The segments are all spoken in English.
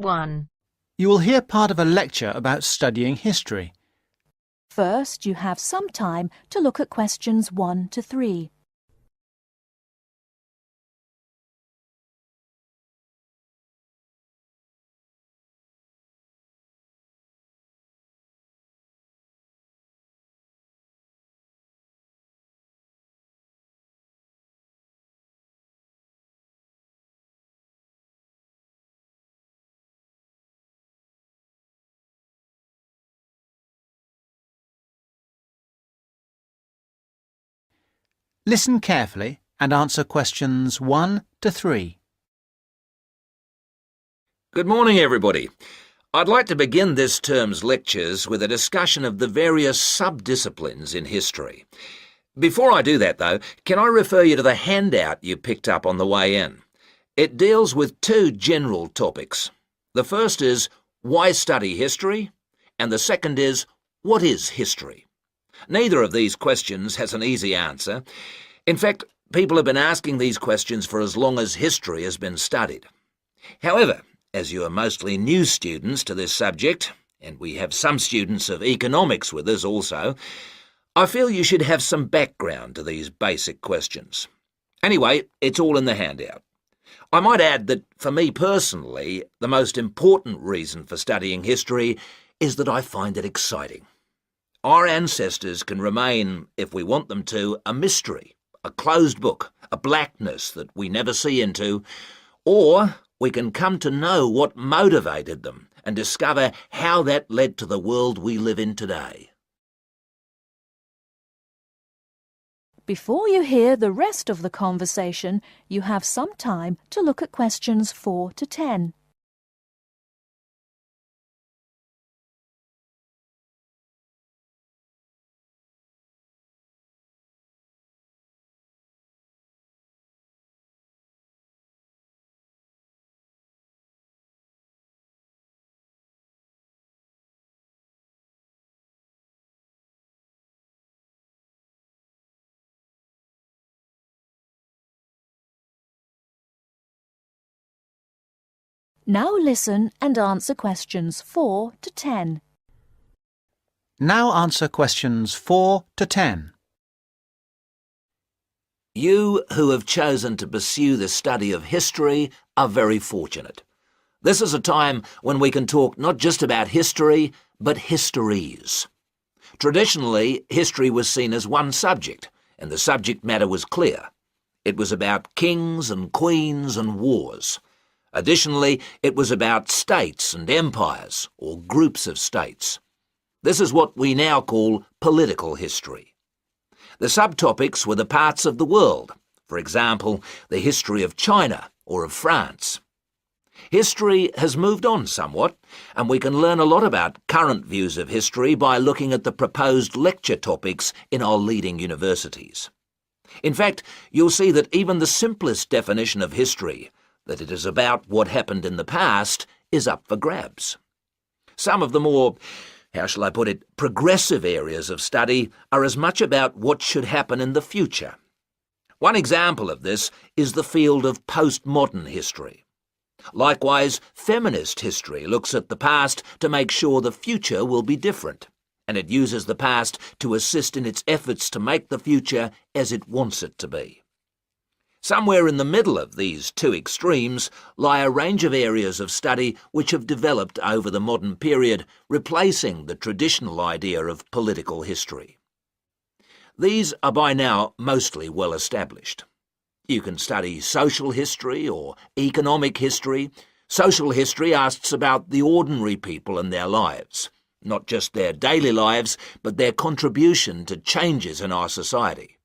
1. You will hear part of a lecture about studying history. First, you have some time to look at questions 1 to 3. Listen carefully and answer questions 1 to 3. Good morning, everybody. I'd like to begin this term's lectures with a discussion of the various sub-disciplines in history. Before I do that, though, can I refer you to the handout you picked up on the way in? It deals with two general topics. The first is, why study history? And the second is, what is history? Neither of these questions has an easy answer. In fact, people have been asking these questions for as long as history has been studied. However, as you are mostly new students to this subject, and we have some students of economics with us also, I feel you should have some background to these basic questions. Anyway, it's all in the handout. I might add that, for me personally, the most important reason for studying history is that I find it exciting. Our ancestors can remain, if we want them to, a mystery, a closed book, a blackness that we never see into, or we can come to know what motivated them and discover how that led to the world we live in today. Before you hear the rest of the conversation, you have some time to look at questions 4 to 10. Now listen and answer questions 4 to 10. Now answer questions 4 to 10. You who have chosen to pursue the study of history are very fortunate. This is a time when we can talk not just about history, but histories. Traditionally, history was seen as one subject, and the subject matter was clear. It was about kings and queens and wars. Additionally, it was about states and empires, or groups of states. This is what we now call political history. The subtopics were the parts of the world, for example, the history of China or of France. History has moved on somewhat, and we can learn a lot about current views of history by looking at the proposed lecture topics in our leading universities. In fact, you'll see that even the simplest definition of history, that it is about what happened in the past, is up for grabs. Some of the more, how shall I put it, progressive areas of study are as much about what should happen in the future. One example of this is the field of postmodern history. Likewise, feminist history looks at the past to make sure the future will be different, and it uses the past to assist in its efforts to make the future as it wants it to be. Somewhere in the middle of these two extremes lie a range of areas of study which have developed over the modern period, replacing the traditional idea of political history. These are by now mostly well established. You can study social history or economic history. Social history asks about the ordinary people and their lives, not just their daily lives, but their contribution to changes in our society.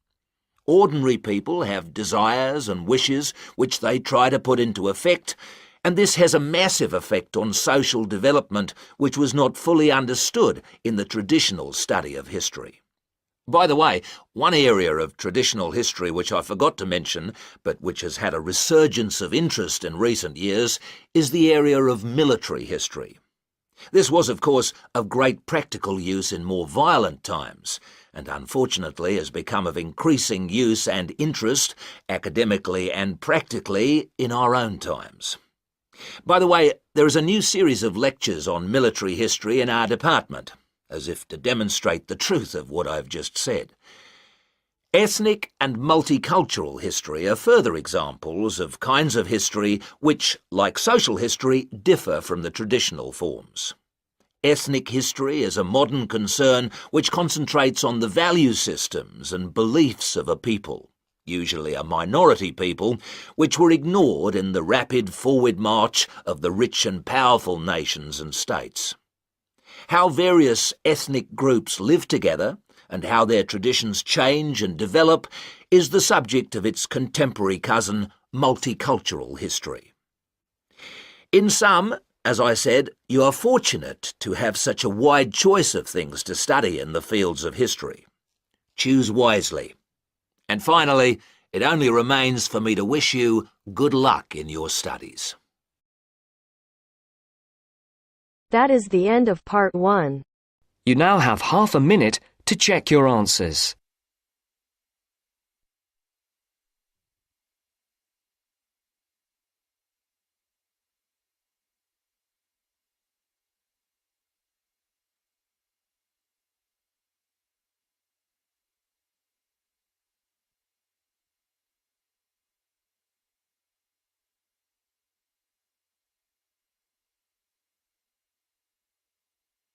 Ordinary people have desires and wishes which they try to put into effect, and this has a massive effect on social development which was not fully understood in the traditional study of history. By the way, one area of traditional history which I forgot to mention, but which has had a resurgence of interest in recent years, is the area of military history. This was, of course, of great practical use in more violent times, and unfortunately has become of increasing use and interest, academically and practically, in our own times. By the way, there is a new series of lectures on military history in our department, as if to demonstrate the truth of what I've just said. Ethnic and multicultural history are further examples of kinds of history which, like social history, differ from the traditional forms. Ethnic history is a modern concern which concentrates on the value systems and beliefs of a people, usually a minority people, which were ignored in the rapid forward march of the rich and powerful nations and states. How various ethnic groups live together and how their traditions change and develop is the subject of its contemporary cousin, multicultural history. In sum, as I said, you are fortunate to have such a wide choice of things to study in the fields of history. Choose wisely. And finally, it only remains for me to wish you good luck in your studies. That is the end of part 1. You now have half a minute to check your answers.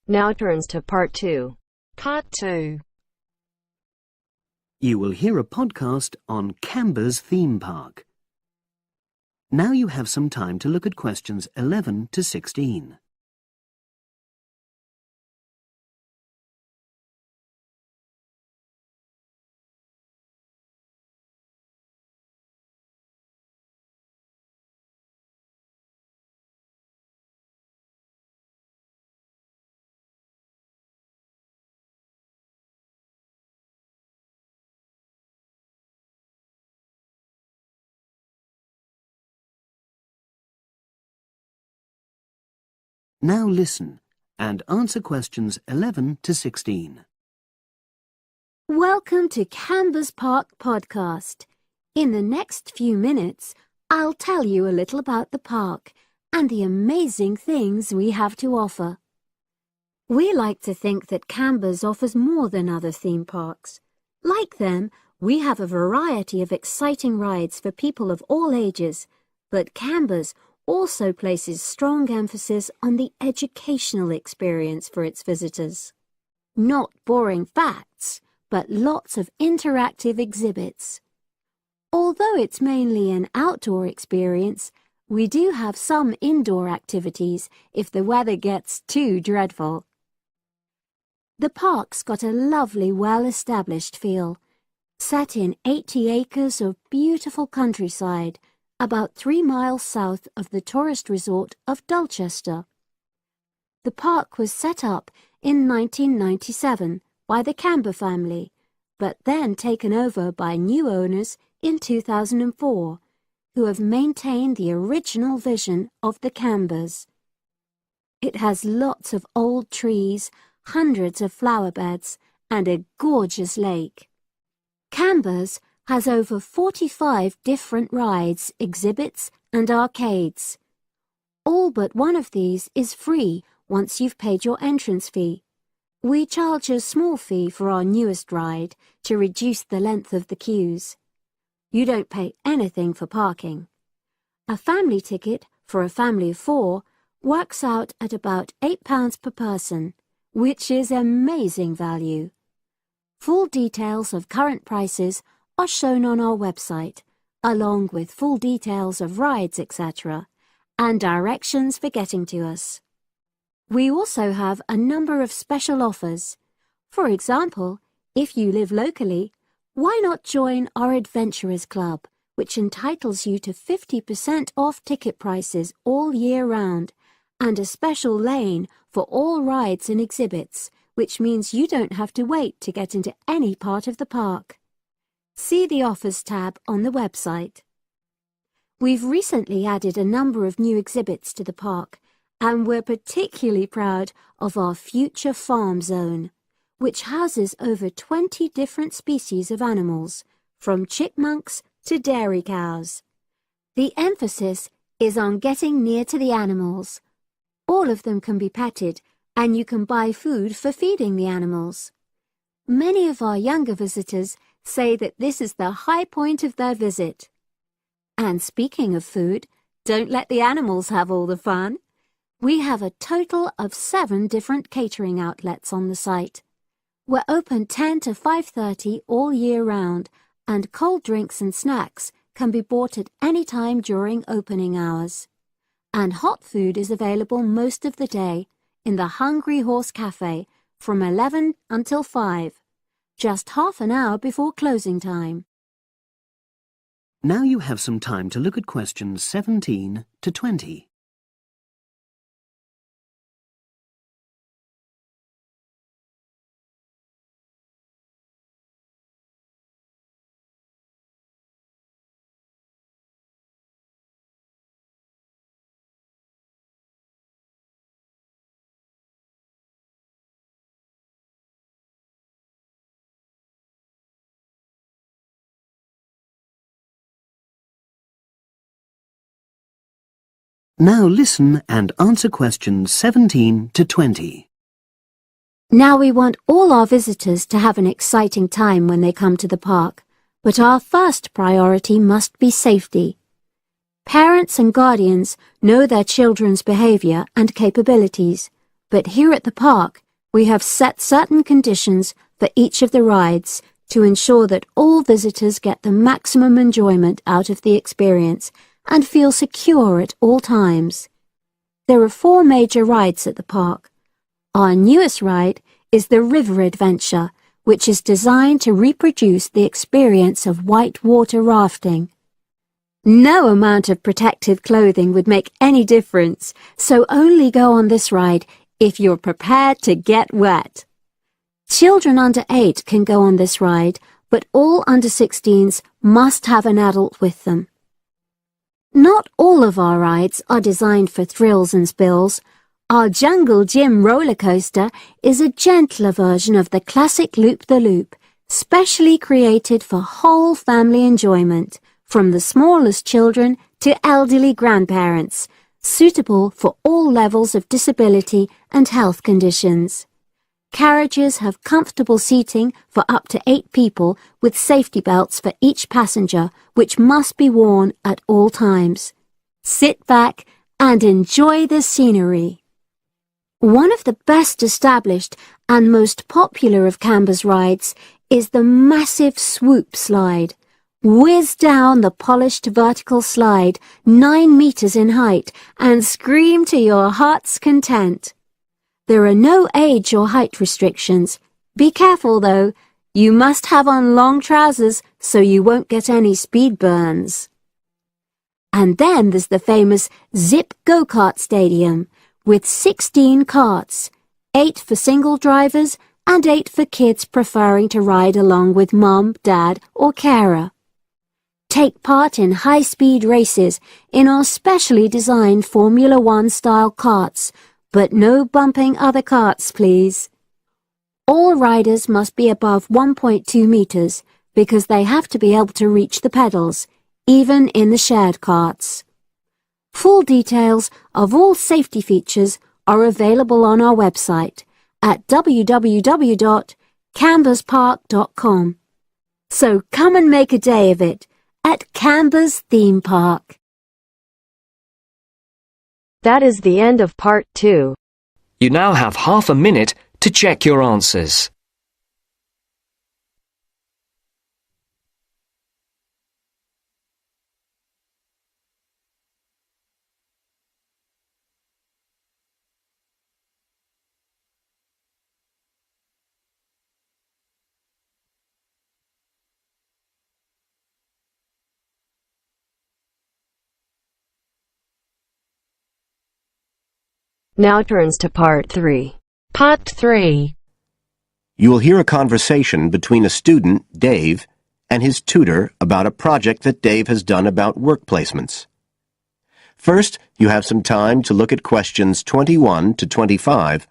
Now turns to part 2. Part 2. You will hear a podcast on Canberra's theme park. Now you have some time to look at questions 11 to 16. Now listen and answer questions 11 to 16. Welcome to Canberra's Park podcast. In the next few minutes, I'll tell you a little about the park and the amazing things we have to offer. We like to think that Canberra's offers more than other theme parks. Like them, we have a variety of exciting rides for people of all ages, but Canberra's also places strong emphasis on the educational experience for its visitors. Not boring facts, but lots of interactive exhibits. Although it's mainly an outdoor experience, we do have some indoor activities if the weather gets too dreadful. The park's got a lovely, well-established feel, set in 80 acres of beautiful countryside, about 3 miles south of the tourist resort of Dulchester. The park was set up in 1997 by the Canberra family, but then taken over by new owners in 2004, who have maintained the original vision of the Canberras. It has lots of old trees, hundreds of flower beds, and a gorgeous lake. Canberra's has over 45 different rides, exhibits, and arcades. All but one of these is free once you've paid your entrance fee. We charge a small fee for our newest ride to reduce the length of the queues. You don't pay anything for parking. A family ticket for a family of 4 works out at about £8 per person, which is amazing value. Full details of current prices are shown on our website, along with full details of rides, etc., and directions for getting to us. We also have a number of special offers. For example, if you live locally, why not join our Adventurers Club, which entitles you to 50% off ticket prices all year round, and a special lane for all rides and exhibits, which means you don't have to wait to get into any part of the park. See the Offers tab on the website. We've recently added a number of new exhibits to the park, and we're particularly proud of our Future Farm Zone, which houses over 20 different species of animals, from chipmunks to dairy cows. The emphasis is on getting near to the animals. All of them can be petted, and you can buy food for feeding the animals. Many of our younger visitors say that this is the high point of their visit. And speaking of food, don't let the animals have all the fun. We have a total of 7 different catering outlets on the site. We're open 10 to 5:30 all year round, and cold drinks and snacks can be bought at any time during opening hours. And hot food is available most of the day in the Hungry Horse Cafe from 11 until 5, just half an hour before closing time. Now you have some time to look at questions 17 to 20. Now listen and answer questions 17 to 20. Now we want all our visitors to have an exciting time when they come to the park, but our first priority must be safety. Parents and guardians know their children's behavior and capabilities, but here at the park we have set certain conditions for each of the rides to ensure that all visitors get the maximum enjoyment out of the experience and feel secure at all times. There are 4 major rides at the park. Our newest ride is the River Adventure, which is designed to reproduce the experience of whitewater rafting. No amount of protective clothing would make any difference, so only go on this ride if you're prepared to get wet. Children under 8 can go on this ride, but all under 16s must have an adult with them. Not all of our rides are designed for thrills and spills. Our Jungle Gym roller coaster is a gentler version of the classic Loop-the-Loop, specially created for whole family enjoyment, from the smallest children to elderly grandparents, suitable for all levels of disability and health conditions. Carriages have comfortable seating for up to 8 people with safety belts for each passenger, which must be worn at all times. Sit back and enjoy the scenery. One of the best established and most popular of Canberra's rides is the massive swoop slide. Whiz down the polished vertical slide 9 meters in height and scream to your heart's content. There are no age or height restrictions. Be careful though, you must have on long trousers so you won't get any speed burns. And then there's the famous Zip Go-Kart Stadium with 16 karts, 8 for single drivers and 8 for kids preferring to ride along with mum, dad or carer. Take part in high-speed races in our specially designed Formula One style karts, but no bumping other karts, please. All riders must be above 1.2 meters because they have to be able to reach the pedals, even in the shared karts. Full details of all safety features are available on our website at www.camberspark.com. So come and make a day of it at Canberra's theme park. That is the end of part 2. You now have half a minute to check your answers. Now turns to part 3. Part 3. You will hear a conversation between a student, Dave, and his tutor about a project that Dave has done about work placements. First, you have some time to look at questions 21 to 25.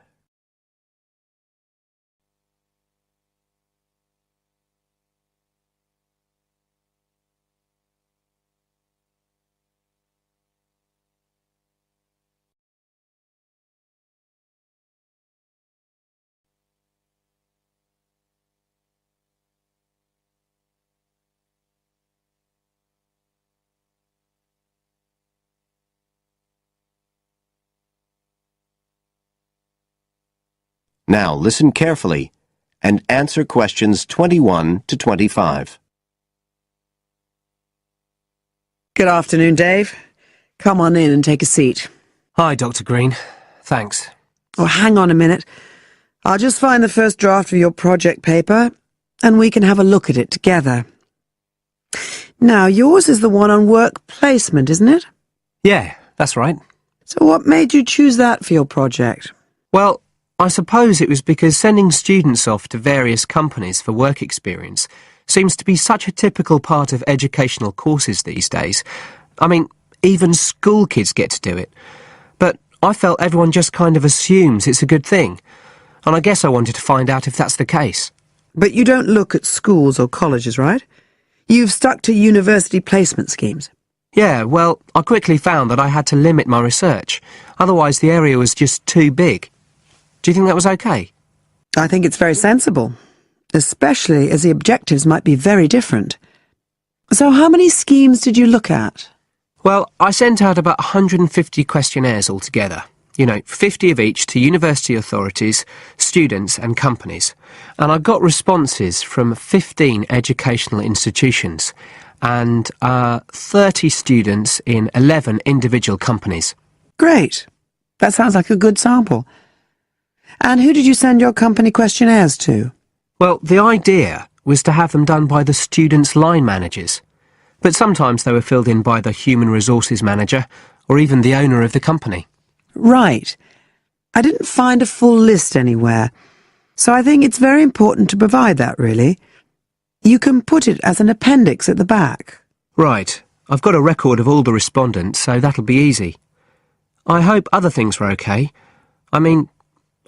Now listen carefully and answer questions 21 to 25. Good afternoon, Dave. Come on in and take a seat. Hi, Dr. Green. Thanks. Oh, hang on a minute. I'll just find the first draft of your project paper, and we can have a look at it together. Now, yours is the one on work placement, isn't it? Yeah, that's right. So what made you choose that for your project? Well, I suppose it was because sending students off to various companies for work experience seems to be such a typical part of educational courses these days. I mean, even school kids get to do it. But I felt everyone just kind of assumes it's a good thing. And I guess I wanted to find out if that's the case. But you don't look at schools or colleges, right? You've stuck to university placement schemes. Yeah, well, I quickly found that I had to limit my research. Otherwise, the area was just too big. Do you think that was okay? I think it's very sensible, especially as the objectives might be very different. So how many schemes did you look at? Well, I sent out about 150 questionnaires altogether. 50 of each to university authorities, students and companies. And I got responses from 15 educational institutions and 30 students in 11 individual companies. Great. That sounds like a good sample. And who did you send your company questionnaires to? Well, the idea was to have them done by the students' line managers. But sometimes they were filled in by the human resources manager or even the owner of the company. Right. I didn't find a full list anywhere, so I think it's very important to provide that, really. You can put it as an appendix at the back. Right. I've got a record of all the respondents, so that'll be easy. I hope other things were okay. I mean,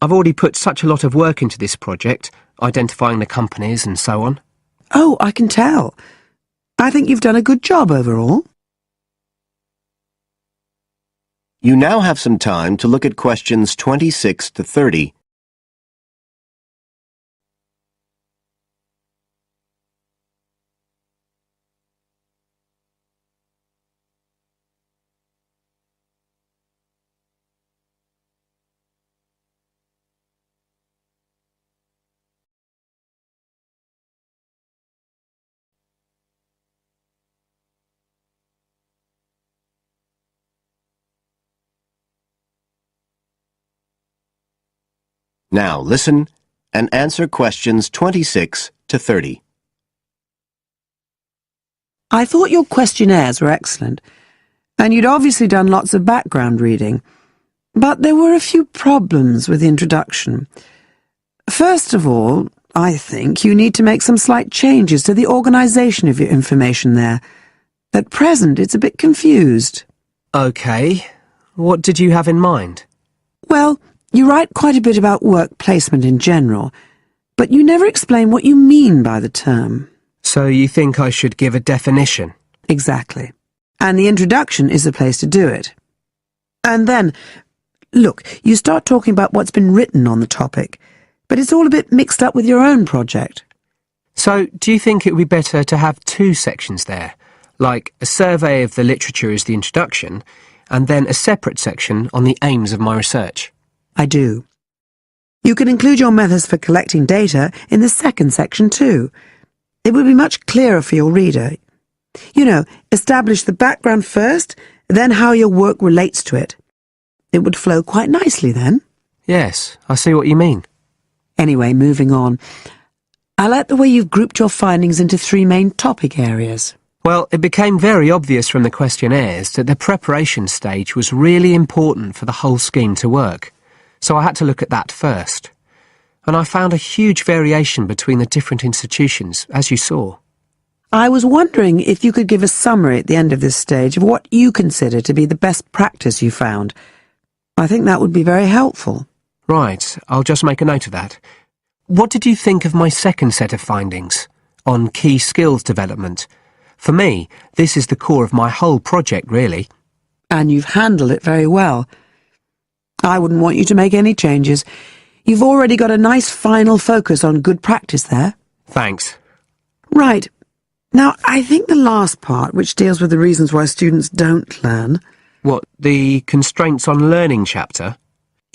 I've already put such a lot of work into this project, identifying the companies and so on. Oh, I can tell. I think you've done a good job overall. You now have some time to look at questions 26 to 30. Now listen and answer questions 26 to 30. I thought your questionnaires were excellent, and you'd obviously done lots of background reading. But there were a few problems with the introduction. First of all, I think you need to make some slight changes to the organisation of your information there. At present, it's a bit confused. OK. What did you have in mind? Well, you write quite a bit about work placement in general, but you never explain what you mean by the term. So you think I should give a definition? Exactly. And the introduction is the place to do it. And then, look, you start talking about what's been written on the topic, but it's all a bit mixed up with your own project. So do you think it would be better to have two sections there, like a survey of the literature as the introduction, and then a separate section on the aims of my research? I do. You can include your methods for collecting data in the second section too. It would be much clearer for your reader. Establish the background first, then how your work relates to it. It would flow quite nicely then. Yes, I see what you mean. Anyway, moving on. I like the way you've grouped your findings into 3 main topic areas. Well, it became very obvious from the questionnaires that the preparation stage was really important for the whole scheme to work. So I had to look at that first. And I found a huge variation between the different institutions, as you saw. I was wondering if you could give a summary at the end of this stage of what you consider to be the best practice you found. I think that would be very helpful. Right, I'll just make a note of that. What did you think of my second set of findings on key skills development? For me, this is the core of my whole project, really. And you've handled it very well. I wouldn't want you to make any changes. You've already got a nice final focus on good practice there. Thanks. Right. Now, I think the last part, which deals with the reasons why students don't learn... What, the constraints on learning chapter?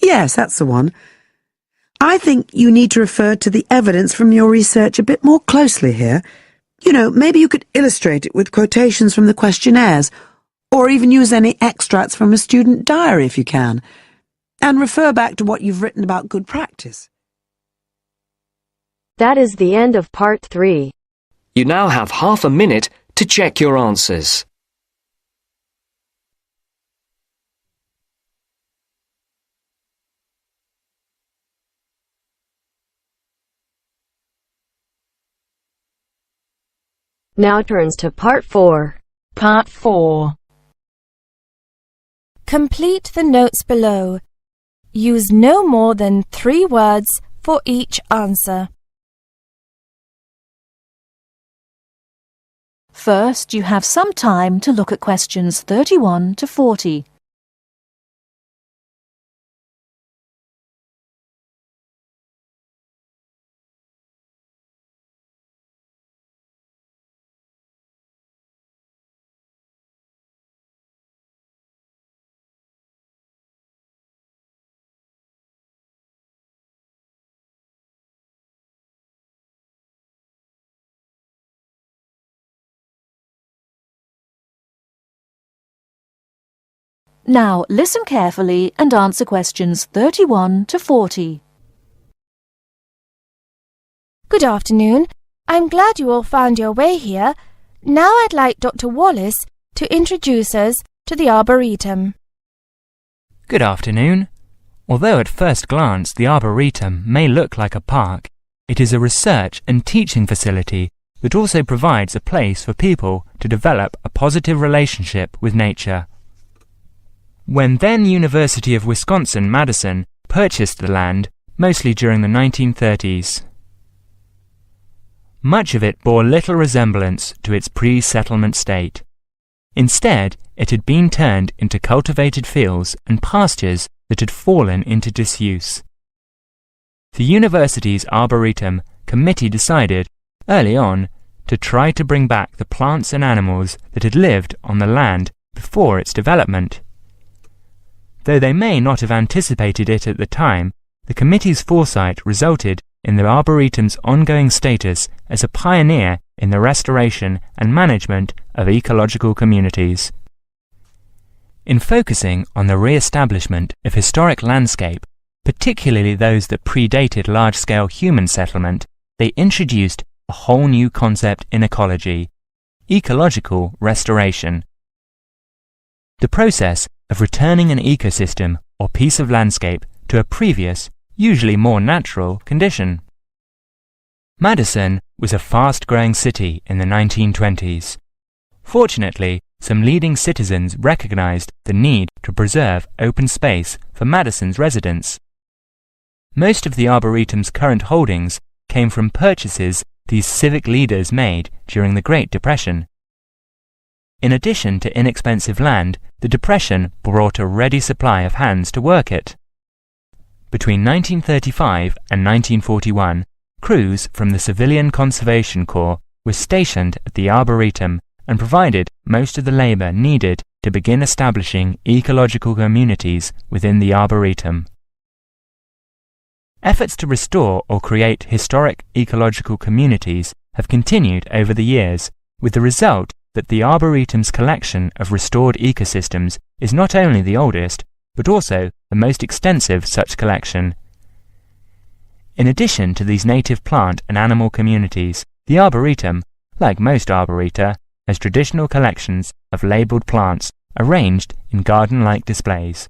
Yes, that's the one. I think you need to refer to the evidence from your research a bit more closely here. You know, maybe you could illustrate it with quotations from the questionnaires, or even use any extracts from a student diary if you can, and refer back to what you've written about good practice. That is the end of part 3. You now have half a minute to check your answers. Now turns to part 4. Part 4. Complete the notes below. Use no more than 3 words for each answer. First, you have some time to look at questions 31 to 40. Now, listen carefully and answer questions 31 to 40. Good afternoon. I'm glad you all found your way here. Now I'd like Dr. Wallace to introduce us to the Arboretum. Good afternoon. Although at first glance the Arboretum may look like a park, it is a research and teaching facility that also provides a place for people to develop a positive relationship with nature. When then University of Wisconsin-Madison purchased the land, mostly during the 1930s, much of it bore little resemblance to its pre-settlement state. Instead, it had been turned into cultivated fields and pastures that had fallen into disuse. The university's Arboretum committee decided, early on, to try to bring back the plants and animals that had lived on the land before its development. Though they may not have anticipated it at the time, the committee's foresight resulted in the Arboretum's ongoing status as a pioneer in the restoration and management of ecological communities. In focusing on the re-establishment of historic landscape, particularly those that predated large-scale human settlement, they introduced a whole new concept in ecology: ecological restoration. The process of returning an ecosystem or piece of landscape to a previous, usually more natural, condition. Madison was a fast-growing city in the 1920s. Fortunately, some leading citizens recognized the need to preserve open space for Madison's residents. Most of the Arboretum's current holdings came from purchases these civic leaders made during the Great Depression. In addition to inexpensive land, the Depression brought a ready supply of hands to work it. Between 1935 and 1941, crews from the Civilian Conservation Corps were stationed at the Arboretum and provided most of the labor needed to begin establishing ecological communities within the Arboretum. Efforts to restore or create historic ecological communities have continued over the years, with the result that the Arboretum's collection of restored ecosystems is not only the oldest, but also the most extensive such collection. In addition to these native plant and animal communities, the Arboretum, like most arboreta, has traditional collections of labelled plants arranged in garden-like displays.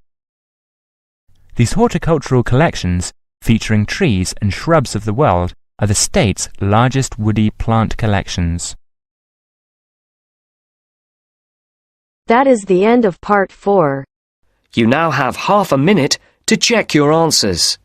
These horticultural collections, featuring trees and shrubs of the world, are the state's largest woody plant collections. That is the end of part 4. You now have half a minute to check your answers.